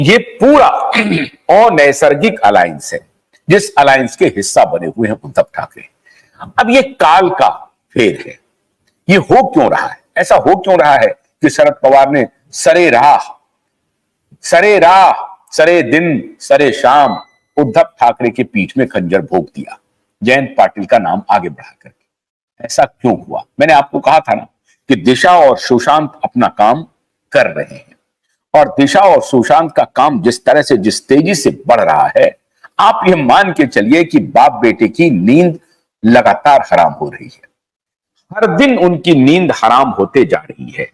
ये पूरा अनैसर्गिक अलायंस है जिस अलायंस के हिस्सा बने हुए हैं उद्धव ठाकरे। अब ये काल का फेर है। ये हो क्यों रहा है? ऐसा हो क्यों रहा है कि शरद पवार ने सरे दिन सरे शाम उद्धव ठाकरे के पीठ में खंजर भोंक दिया, जयंत पाटिल का नाम आगे बढ़ा करके। ऐसा क्यों हुआ? मैंने आपको कहा था ना कि दिशा और सुशांत अपना काम कर रहे हैं, और दिशा और सुशांत का काम जिस तरह से जिस तेजी से बढ़ रहा है, आप यह मान के चलिए कि बाप बेटे की नींद लगातार हराम हो रही है। हर दिन उनकी नींद हराम होते जा रही है,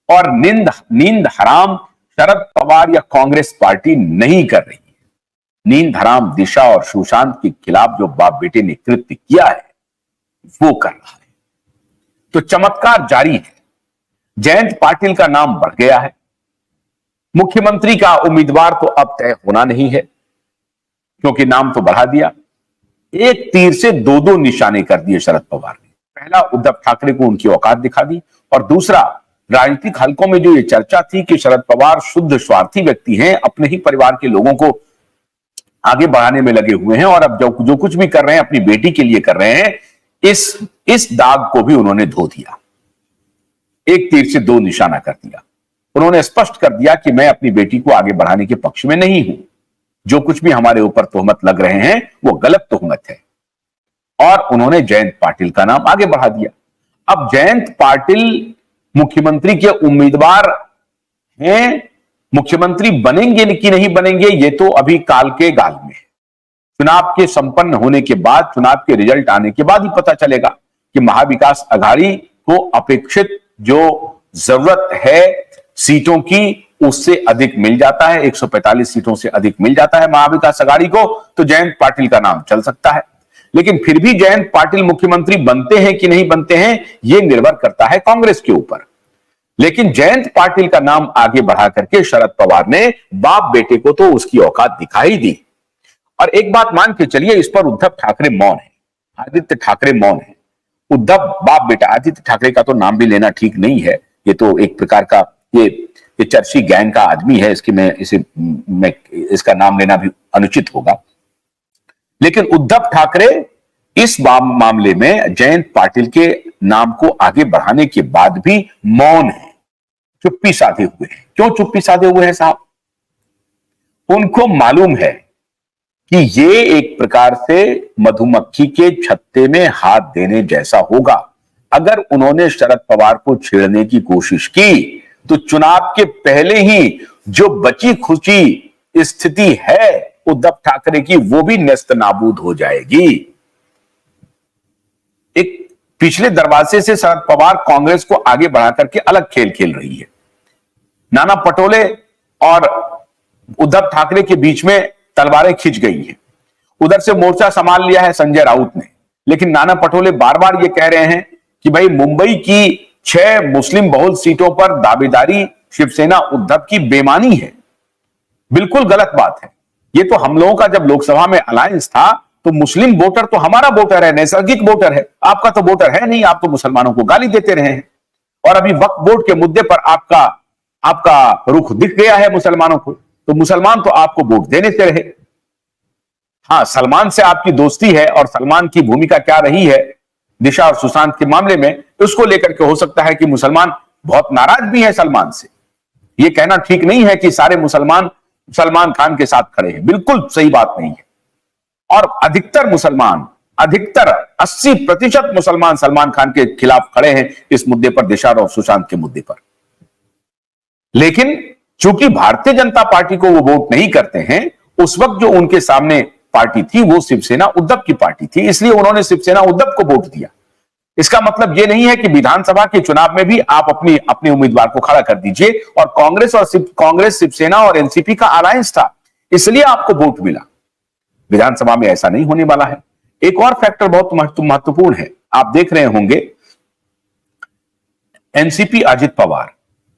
और नींद हराम शरद पवार या कांग्रेस पार्टी नहीं कर रही है। नींद हराम दिशा और सुशांत के खिलाफ जो बाप बेटे ने कृत्य किया है वो कर रहा है। तो चमत्कार जारी है। जयंत पाटिल का नाम बढ़ गया है। मुख्यमंत्री का उम्मीदवार तो अब तय होना नहीं है, क्योंकि नाम तो बढ़ा दिया। एक तीर से दो दो निशाने कर दिए शरद पवार ने। पहला, उद्धव ठाकरे को उनकी औकात दिखा दी, और दूसरा, राजनीतिक हलकों में जो ये चर्चा थी कि शरद पवार शुद्ध स्वार्थी व्यक्ति हैं, अपने ही परिवार के लोगों को आगे बढ़ाने में लगे हुए हैं, और अब जो कुछ भी कर रहे हैं अपनी बेटी के लिए कर रहे हैं, इस दाग को भी उन्होंने धो दिया। एक तीर से दो निशाना कर दिया। उन्होंने स्पष्ट कर दिया कि मैं अपनी बेटी को आगे बढ़ाने के पक्ष में नहीं हूं। जो कुछ भी हमारे ऊपर तोहमत लग रहे हैं वो गलत तोहमत है, और उन्होंने जयंत पाटिल का नाम आगे बढ़ा दिया। अब जयंत पाटिल मुख्यमंत्री के उम्मीदवार हैं। मुख्यमंत्री बनेंगे कि नहीं बनेंगे ये तो अभी काल के गाल में है। चुनाव के संपन्न होने के बाद, चुनाव के रिजल्ट आने के बाद ही पता चलेगा कि महाविकास आघाड़ी को अपेक्षित जो जरूरत है सीटों की उससे अधिक मिल जाता है। 145 सीटों से अधिक मिल जाता है महाविकास आघाड़ी को, तो जयंत पाटिल का नाम चल सकता है। लेकिन फिर भी जयंत पाटिल मुख्यमंत्री बनते हैं कि नहीं बनते हैं यह निर्भर करता है कांग्रेस के ऊपर। लेकिन जयंत पाटिल का नाम आगे बढ़ा करके शरद पवार ने बाप बेटे को तो उसकी औकात दिखाई दी। और एक बात मान के चलिए, इस पर उद्धव ठाकरे मौन है, आदित्य ठाकरे मौन है। उद्धव बाप बेटा, आदित्य ठाकरे का तो नाम भी लेना ठीक नहीं है। ये तो एक प्रकार का ये चर्ची गैंग का आदमी है, इसका नाम लेना भी अनुचित होगा। लेकिन उद्धव ठाकरे इस मामले में जयंत पाटिल के नाम को आगे बढ़ाने के बाद भी मौन है, चुप्पी साधे हुए हैं। क्यों चुप्पी साधे हुए हैं साहब? उनको मालूम है कि ये एक प्रकार से मधुमक्खी के छत्ते में हाथ देने जैसा होगा। अगर उन्होंने शरद पवार को छेड़ने की कोशिश की तो चुनाव के पहले ही जो बची खुची स्थिति है उद्धव ठाकरे की वो भी नेस्त नाबूद हो जाएगी। एक पिछले दरवाजे से शरद पवार कांग्रेस को आगे बढ़ा करके अलग खेल खेल रही है। नाना पटोले और उद्धव ठाकरे के बीच में तलवारें खिंच गई हैं। उधर से मोर्चा संभाल लिया है संजय राउत ने, लेकिन नाना पटोले बार बार ये कह रहे हैं कि भाई मुंबई की 6 मुस्लिम बहुल सीटों पर दावेदारी शिवसेना उद्धव की बेमानी है। बिल्कुल गलत बात है। ये तो हम लोगों का जब लोकसभा में अलायंस था तो मुस्लिम वोटर तो हमारा वोटर है, नैसर्गिक वोटर है। आपका तो वोटर है नहीं, आप तो मुसलमानों को गाली देते रहे हैं। और अभी वक्फ बोर्ड के मुद्दे पर आपका रुख दिख गया है मुसलमानों को, तो मुसलमान तो आपको वोट देने से रहे। हाँ, सलमान से आपकी दोस्ती है, और सलमान की भूमिका क्या रही है दिशा और सुशांत के मामले में, उसको लेकर के हो सकता है कि मुसलमान बहुत नाराज भी है सलमान से। यह कहना ठीक नहीं है कि सारे मुसलमान सलमान खान के साथ खड़े हैं, बिल्कुल सही बात नहीं है। और अधिकतर 80% मुसलमान सलमान खान के खिलाफ खड़े हैं इस मुद्दे पर, दिशा और सुशांत के मुद्दे पर। लेकिन चूंकि भारतीय जनता पार्टी को वो वोट नहीं करते हैं, उस वक्त जो उनके सामने पार्टी थी वो शिवसेना उद्धव की पार्टी थी, इसलिए उन्होंने शिवसेना उद्धव को वोट दिया। इसका मतलब यह नहीं है कि विधानसभा के चुनाव में भी आप अपने उम्मीदवार को खड़ा कर दीजिए। और कांग्रेस शिवसेना और एनसीपी का अलायंस था, इसलिए आपको वोट मिला। विधानसभा में ऐसा नहीं होने वाला है। एक और फैक्टर बहुत महत्वपूर्ण है, आप देख रहे होंगे एनसीपी अजित पवार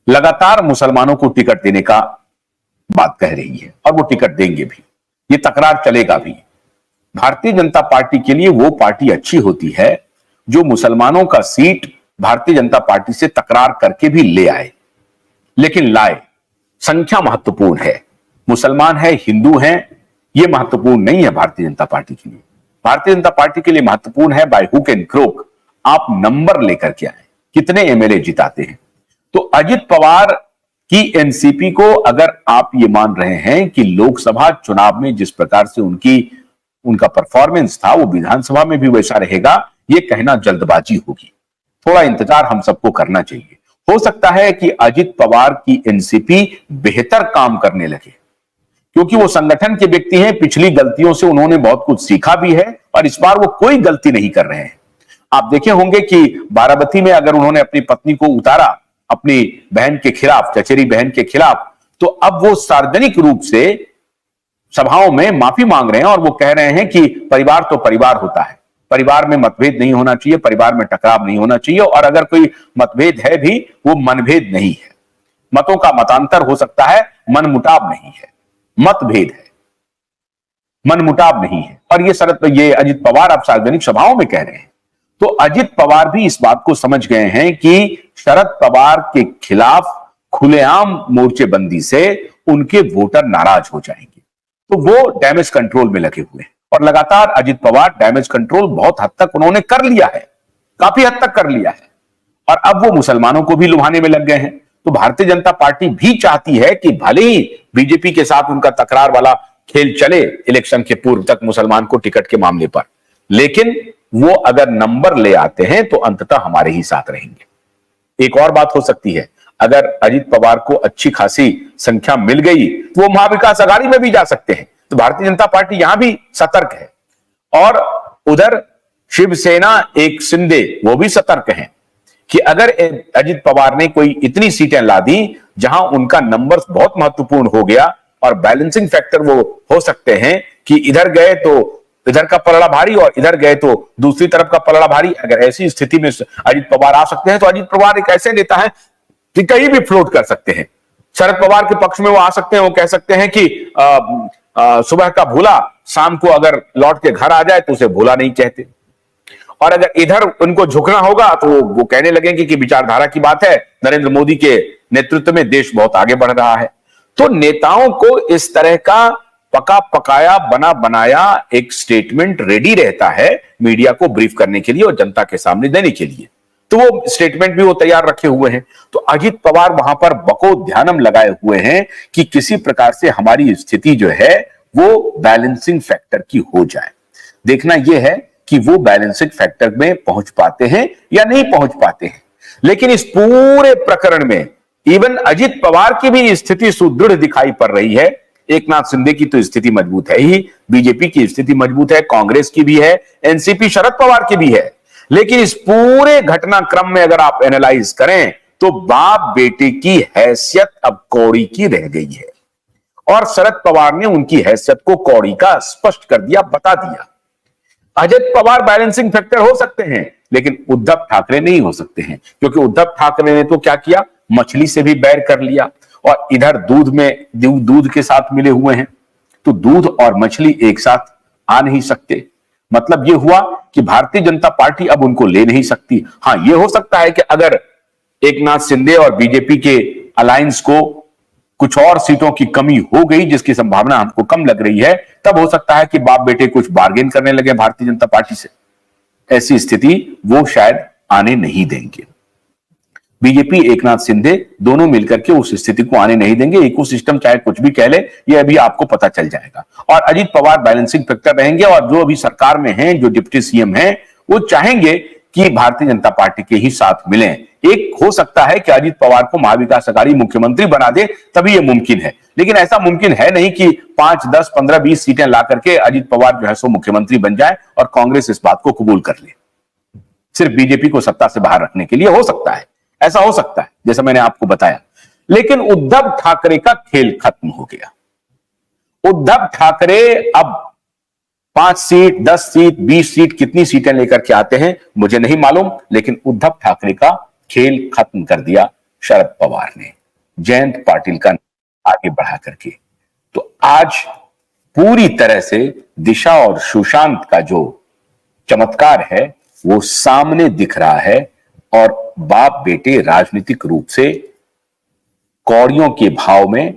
लगातार मुसलमानों को टिकट देने का बात कह रही है, और वो टिकट देंगे भी, ये तकरार चलेगा भी। भारतीय जनता पार्टी के लिए वो पार्टी अच्छी होती है जो मुसलमानों का सीट भारतीय जनता पार्टी से तकरार करके भी ले आए, लेकिन लाए। संख्या महत्वपूर्ण है, मुसलमान है, हिंदू हैं, ये महत्वपूर्ण नहीं है भारतीय जनता पार्टी के लिए। भारतीय जनता पार्टी के लिए महत्वपूर्ण है बाय हुक एंड क्रोक आप नंबर लेकर के आए, कितने एमएलए जिताते हैं। तो अजित पवार की एनसीपी को अगर आप ये मान रहे हैं कि लोकसभा चुनाव में जिस प्रकार से उनका परफॉर्मेंस था वो विधानसभा में भी वैसा रहेगा, ये कहना जल्दबाजी होगी। थोड़ा इंतजार हम सबको करना चाहिए। हो सकता है कि अजित पवार की एनसीपी बेहतर काम करने लगे, क्योंकि वो संगठन के व्यक्ति हैं, पिछली गलतियों से उन्होंने बहुत कुछ सीखा भी है और इस बार वो कोई गलती नहीं कर रहे हैं। आप देखे होंगे कि बाराबती में अगर उन्होंने अपनी पत्नी को उतारा अपनी बहन के खिलाफ, चचेरी बहन के खिलाफ, तो अब वो सार्वजनिक रूप से सभाओं में माफी मांग रहे हैं और वो कह रहे हैं कि परिवार तो परिवार होता है, परिवार में मतभेद नहीं होना चाहिए, परिवार में टकराव नहीं होना चाहिए, और अगर कोई मतभेद है भी वो मनभेद नहीं है। मतों का मतांतर हो सकता है, मनमुटाव नहीं है, मतभेद है, मनमुटाव नहीं है। और ये अजित पवार अब सार्वजनिक सभाओं में कह रहे हैं। तो अजित पवार भी इस बात को समझ गए हैं कि शरद पवार के खिलाफ खुलेआम मोर्चेबंदी से उनके वोटर नाराज हो जाएंगे, तो वो डैमेज कंट्रोल में लगे हुए हैं। और लगातार अजित पवार डैमेज कंट्रोल बहुत हद तक उन्होंने कर लिया है, काफी हद तक कर लिया है, और अब वो मुसलमानों को भी लुभाने में लग गए हैं। तो भारतीय जनता पार्टी भी चाहती है कि भले ही बीजेपी के साथ उनका तकरार वाला खेल चले इलेक्शन के पूर्व तक मुसलमान को टिकट के मामले पर, लेकिन वो अगर नंबर ले आते हैं तो अंततः हमारे ही साथ रहेंगे। एक और बात हो सकती है, अगर अजित पवार को अच्छी खासी संख्या मिल गई तो वो महाविकास अघाड़ी में भी जा सकते हैं। तो भारतीय जनता पार्टी यहां भी सतर्क है, और उधर शिवसेना एक शिंदे वो भी सतर्क हैं कि अगर अजित पवार ने कोई इतनी सीटें ला दी जहां उनका नंबर बहुत महत्वपूर्ण हो गया और बैलेंसिंग फैक्टर वो हो सकते हैं कि इधर गए तो इधर का पलड़ा भारी और इधर गए तो दूसरी तरफ का पलड़ा भारी, अगर ऐसी स्थिति में अजित पवार आ सकते हैं तो अजित पवार एक ऐसे नेता है कि कहीं भी फ्लोट कर सकते हैं। शरद पवार के पक्ष में वो आ सकते हैं, वो कह सकते हैं कि सुबह का भूला शाम को अगर लौट के घर आ जाए तो उसे भूला नहीं कहते, और अगर इधर उनको झुकना होगा तो वो कहने लगेंगे कि विचारधारा की बात है, नरेंद्र मोदी के नेतृत्व में देश बहुत आगे बढ़ रहा है। तो नेताओं को इस तरह का पका पकाया बना बनाया एक स्टेटमेंट रेडी रहता है मीडिया को ब्रीफ करने के लिए और जनता के सामने देने के लिए, तो वो स्टेटमेंट भी वो तैयार रखे हुए हैं। तो अजित पवार वहां पर बको ध्यानम लगाए हुए हैं कि किसी प्रकार से हमारी स्थिति जो है वो बैलेंसिंग फैक्टर की हो जाए। देखना यह है कि वो बैलेंसिंग फैक्टर में पहुंच पाते हैं या नहीं पहुंच पाते हैं। लेकिन इस पूरे प्रकरण में इवन अजित पवार की भी स्थिति सुदृढ़ दिखाई पड़ रही है। एकनाथ शिंदे की तो स्थिति मजबूत है ही, बीजेपी की स्थिति मजबूत है, कांग्रेस की भी है, एनसीपी शरद पवार की भी है। लेकिन इस पूरे घटनाक्रम में अगर आप एनालाइज करें तो बाप बेटे की हैसियत अब कौड़ी की रह गई है, और शरद पवार ने उनकी हैसियत को कौड़ी का स्पष्ट कर दिया, बता दिया। अजित पवार बैलेंसिंग फैक्टर हो सकते हैं, लेकिन उद्धव ठाकरे नहीं हो सकते हैं, क्योंकि उद्धव ठाकरे ने तो क्या किया, मछली से भी बैर कर लिया और इधर दूध के साथ मिले हुए हैं। तो दूध और मछली एक साथ आ नहीं सकते। मतलब यह हुआ कि भारतीय जनता पार्टी अब उनको ले नहीं सकती। हां, यह हो सकता है कि अगर एकनाथ शिंदे और बीजेपी के अलायंस को कुछ और सीटों की कमी हो गई, जिसकी संभावना हमको कम लग रही है, तब हो सकता है कि बाप बेटे कुछ बार्गेन करने लगे भारतीय जनता पार्टी से। ऐसी स्थिति वो शायद आने नहीं देंगे। बीजेपी, एकनाथ शिंदे दोनों मिलकर के उस स्थिति को आने नहीं देंगे। इकोसिस्टम चाहे कुछ भी कह ले, ये अभी आपको पता चल जाएगा। और अजित पवार बैलेंसिंग फैक्टर रहेंगे, और जो अभी सरकार में हैं, जो डिप्टी सीएम हैं, वो चाहेंगे कि भारतीय जनता पार्टी के ही साथ मिलें। एक हो सकता है कि अजित पवार को महाविकास अघाड़ी मुख्यमंत्री बना दे, तभी यह मुमकिन है। लेकिन ऐसा मुमकिन है नहीं कि 5, 10, 15, 20 सीटें ला करके अजित पवार जो है सो मुख्यमंत्री बन जाए और कांग्रेस इस बात को कबूल कर ले। सिर्फ बीजेपी को सत्ता से बाहर रखने के लिए हो सकता है, ऐसा हो सकता है, जैसा मैंने आपको बताया। लेकिन उद्धव ठाकरे का खेल खत्म हो गया। उद्धव ठाकरे अब 5 सीट, 10 सीट, 20 सीट, कितनी सीटें लेकर के आते हैं मुझे नहीं मालूम, लेकिन उद्धव ठाकरे का खेल खत्म कर दिया शरद पवार ने, जयंत पाटिल का आगे बढ़ा करके। तो आज पूरी तरह से दिशा और सुशांत का जो चमत्कार है वो सामने दिख रहा है, और बाप बेटे राजनीतिक रूप से कौड़ियों के भाव में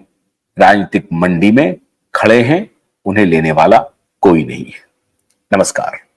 राजनीतिक मंडी में खड़े हैं, उन्हें लेने वाला कोई नहीं है। नमस्कार।